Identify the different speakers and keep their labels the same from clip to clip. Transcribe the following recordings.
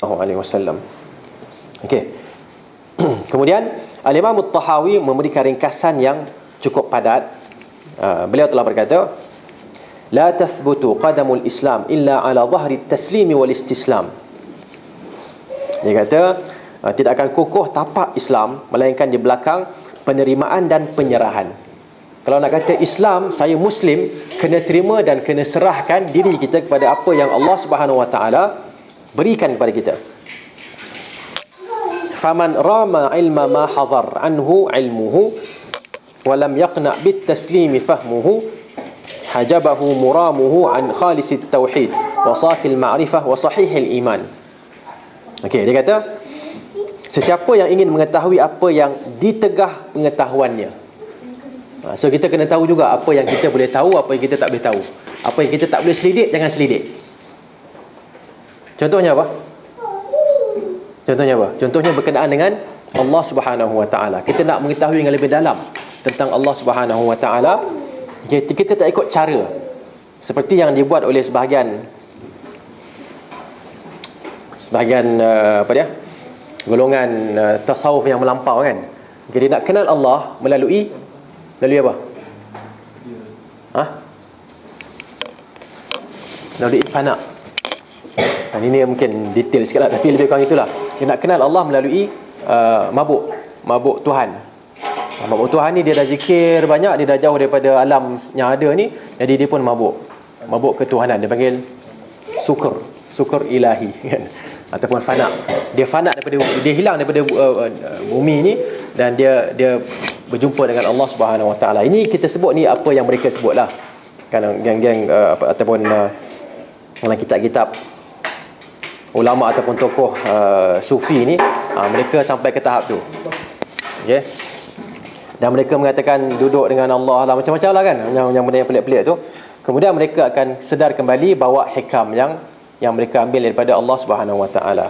Speaker 1: alaihi wasallam. Okey. Kemudian Al-Imam At-Tahawi memberikan ringkasan yang cukup padat. Beliau telah berkata, la tathbutu qadamul Islam illa ala dhahri at-taslim wal istislam. Dia kata tidak akan kokoh tapak Islam melainkan di belakang penerimaan dan penyerahan. Kalau nak kata Islam, saya Muslim, kena terima dan kena serahkan diri kita kepada apa yang Allah Subhanahu Wa Taala berikan kepada kita. Faman rama ilma ma hadar anhu ilmuhu wa lam yaqna bit taslimi fahmuhu hajabahu muramuhu an khalisit tauhid wa safil ma'rifah wa sahihil iman. Okey, dia kata sesiapa yang ingin mengetahui apa yang ditegah pengetahuannya. So kita kena tahu juga apa yang kita boleh tahu, apa yang kita tak boleh tahu. Apa yang kita tak boleh selidik, jangan selidik. Contohnya apa? Contohnya berkenaan dengan Allah Subhanahu Wa Taala. Kita nak mengetahui yang lebih dalam tentang Allah Subhanahu Wa Taala, kita tak ikut cara seperti yang dibuat oleh sebahagian golongan tasawuf yang melampau kan. Jadi nak kenal Allah melalui apa? Melalui fana. Dan ini mungkin detail sikit lah, tapi lebih kurang itulah. Dia nak kenal Allah melalui mabuk Tuhan. Mabuk Tuhan ni dia dah zikir banyak, dia dah jauh daripada alam yang ada ni, jadi dia pun mabuk ketuhanan. Dia panggil syukur ilahi kan? Ataupun fana. Dia fana daripada, dia hilang daripada bumi ni, dan dia berjumpa dengan Allah Subhanahu Wa Taala. Ini kita sebut ni apa yang mereka sebutlah kan, geng-geng ataupun dalam kitab-kitab ulama ataupun tokoh sufi ni, mereka sampai ke tahap tu. Okey. Dan mereka mengatakan duduk dengan Allah lah, macam-macam lah kan, yang benda yang pelik-pelik tu. Kemudian mereka akan sedar kembali bawa hikam yang mereka ambil daripada Allah Subhanahu Wa Taala.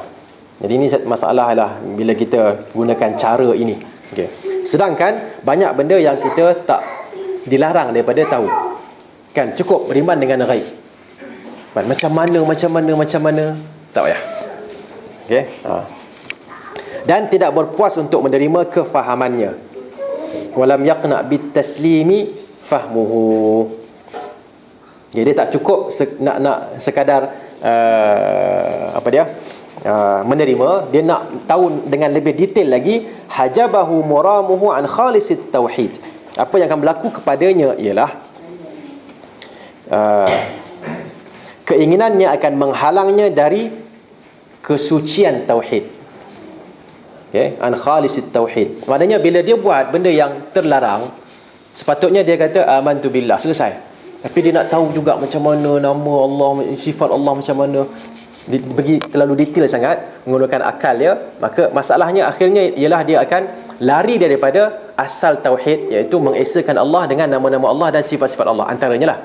Speaker 1: Jadi ini masalah lah bila kita gunakan cara ini. Okey. Sedangkan banyak benda yang kita tak dilarang daripada tahu. Kan cukup beriman dengan ghaib. Macam mana tak payah. Okey. Dan tidak berpuas untuk menerima kefahamannya. Walam yaqna bit taslimi fahmuhu. Jadi dia tak cukup nak sekadar menerima, dia nak tahu dengan lebih detail lagi. Hajabahu muramuhu an khalisit tauhid. Apa yang akan berlaku kepadanya ialah keinginannya akan menghalangnya dari kesucian tauhid. Okay? An khalisit tauhid. Maknanya bila dia buat benda yang terlarang, sepatutnya dia kata amantu billah, selesai. Tapi dia nak tahu juga macam mana nama Allah, sifat Allah macam mana, bagi terlalu detail sangat, menggunakan akal dia, maka masalahnya akhirnya ialah dia akan lari daripada asal tauhid, iaitu mengesakan Allah dengan nama-nama Allah dan sifat-sifat Allah, antaranya lah.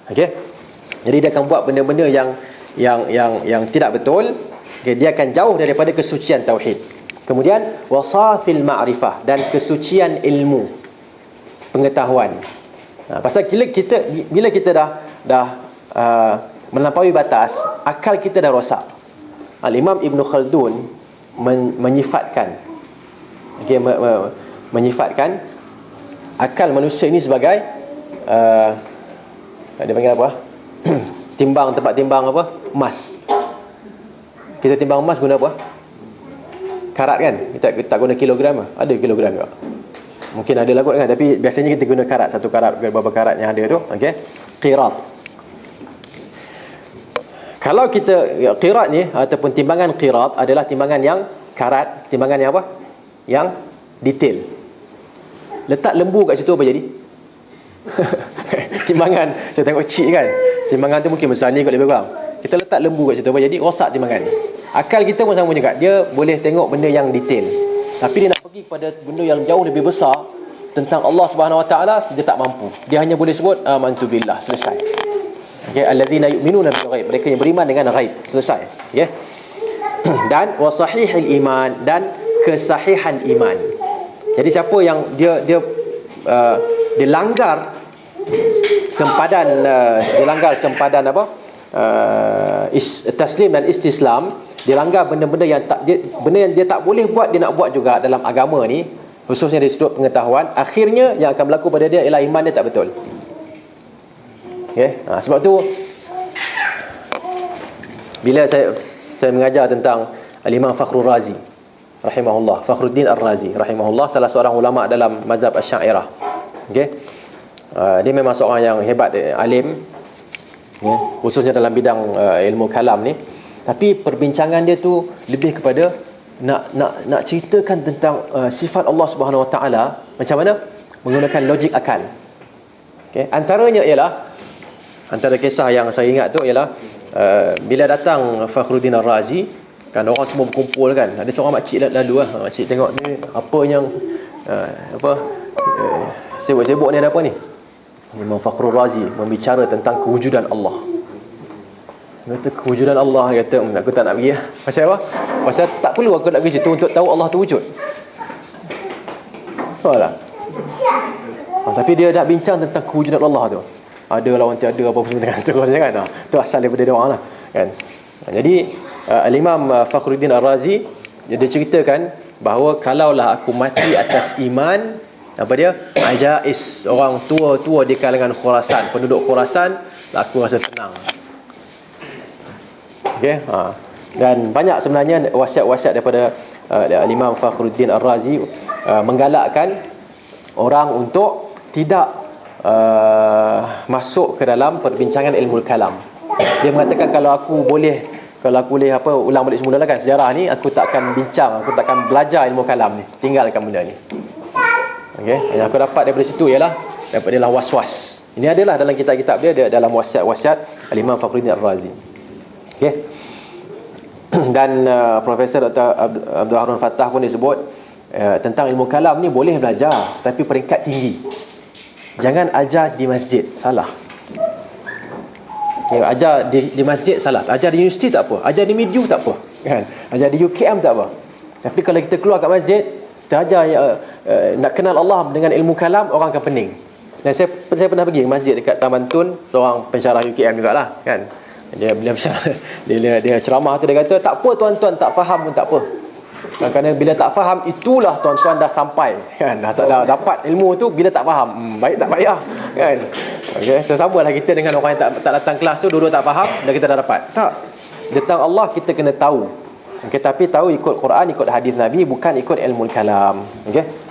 Speaker 1: Okey. Jadi dia akan buat benda-benda yang tidak betul. Okay, dia akan jauh daripada kesucian tauhid. Kemudian wasafil ma'rifah, dan kesucian ilmu, pengetahuan. Pasal bila kita dah melampaui batas, akal kita dah rosak. Al-Imam Ibn Khaldun menyifatkan menyifatkan akal manusia ini sebagai dia panggil apa? Tempat timbang apa? Emas. Kita timbang emas guna apa? Karat kan? Kita tak guna kilogram. Ada kilogram juga. Mungkin ada lah kot kan, tapi biasanya kita guna karat, satu karat, beberapa karat yang ada tu. Okey. Qirat. Kalau kita qirat ni ataupun timbangan qirat adalah timbangan yang karat, timbangan yang apa? Yang detail. Letak lembu kat situ apa jadi? Timbangan, saya tengok cik kan, timbangan tu mungkin besar ni kot lebih kurang. Kita letak lembu kat situ apa jadi? Rosak timbangan ni. Akal kita pun sama juga, dia boleh tengok benda yang detail, tapi dia nak pergi kepada benda yang jauh lebih besar tentang Allah Subhanahu Wa Taala, dia tak mampu. Dia hanya boleh sebut amantu billah, selesai. Okey, allazina yu'minuna bil ghaib, mereka yang beriman dengan ghaib, selesai. Okey. Dan wasahihil iman, dan kesahihan iman. Jadi siapa yang dia langgar sempadan apa? Taslim dan istislam, Dia langgar benda-benda yang benda yang dia tak boleh buat, dia nak buat juga dalam agama ni, khususnya dari sudut pengetahuan. Akhirnya yang akan berlaku pada dia ialah iman dia tak betul. Okay? Sebab tu bila saya mengajar tentang Al-Imam Fakhrul Razi rahimahullah, Fakhruddin Ar-Razi rahimahullah, salah seorang ulama dalam mazhab Asy'ariyah. Okey. Dia memang seorang yang hebat, alim, ya, khususnya dalam bidang ilmu kalam ni. Tapi perbincangan dia tu lebih kepada nak ceritakan tentang sifat Allah Subhanahu Wa Taala macam mana menggunakan logik akal. Okey, antaranya ialah, antara kisah yang saya ingat tu ialah bila datang Fakhruddin Ar-Razi, kan orang semua berkumpul kan. Ada seorang makcik lalu makcik tengok ni apa yang sibuk-sibuk ni, ada apa ni? Imam Fakhrul Razi membicara tentang kewujudan Allah. Dia kata kewujudan Allah, dia kata aku tak nak pergi lah. Pasal apa? Pasal tak perlu aku nak pergi situ untuk tahu Allah tu wujud. Tahu tak? Tapi dia nak bincang tentang kewujudan Allah tu. Ada lawan tiada apa pun dengan terus kan. Tu asal daripada dia orang lah kan. Jadi Al-Imam Fakhruddin Ar-Razi dia ceritakan bahawa kalaulah aku mati atas iman, apa dia? Ajais, orang tua-tua di kalangan Khurasan, penduduk Khurasan, aku rasa tenang. Okey, dan banyak sebenarnya wasiat-wasiat daripada Imam Fakhruddin Ar-Razi menggalakkan orang untuk tidak masuk ke dalam perbincangan ilmu kalam. Dia mengatakan kalau aku boleh ulang balik semula kan sejarah ni, aku takkan bincang, aku takkan belajar ilmu kalam ni, tinggalkan benda ni. Okey, yang aku dapat daripada situ ialah daripada was-was. Ini adalah dalam kitab-kitab dia dalam wasiat-wasiat Al-Imam Fakhruddin Ar-Razi. Okey. Dan Profesor Dr. Abdul Harun Fattah pun disebut tentang ilmu kalam ni boleh belajar tapi peringkat tinggi. Jangan ajar di masjid, salah. Ya, ajar di masjid salah. Ajar di universiti tak apa, ajar di Mediu tak apa, kan? Ajar di UKM tak apa. Tapi kalau kita keluar kat masjid, kita ajar nak kenal Allah dengan ilmu kalam, orang akan pening. Dan saya pernah pergi masjid dekat Taman Tun, seorang pensyarah UKM jugalah, kan. Dia bila dia ceramah tu, dia kata tak apa tuan-tuan tak faham pun tak apa. Kerana bila tak faham, itulah tuan-tuan dah sampai, kan. Dah dapat ilmu tu bila tak faham. Baik tak payah, kan. Okey, so samalah kita dengan orang yang tak datang kelas tu, duduk tak faham, dah kita dah dapat. Tak. Tentang Allah kita kena tahu. Okey, tapi tahu ikut Quran, ikut hadis Nabi, bukan ikut ilmu kalam. Okey.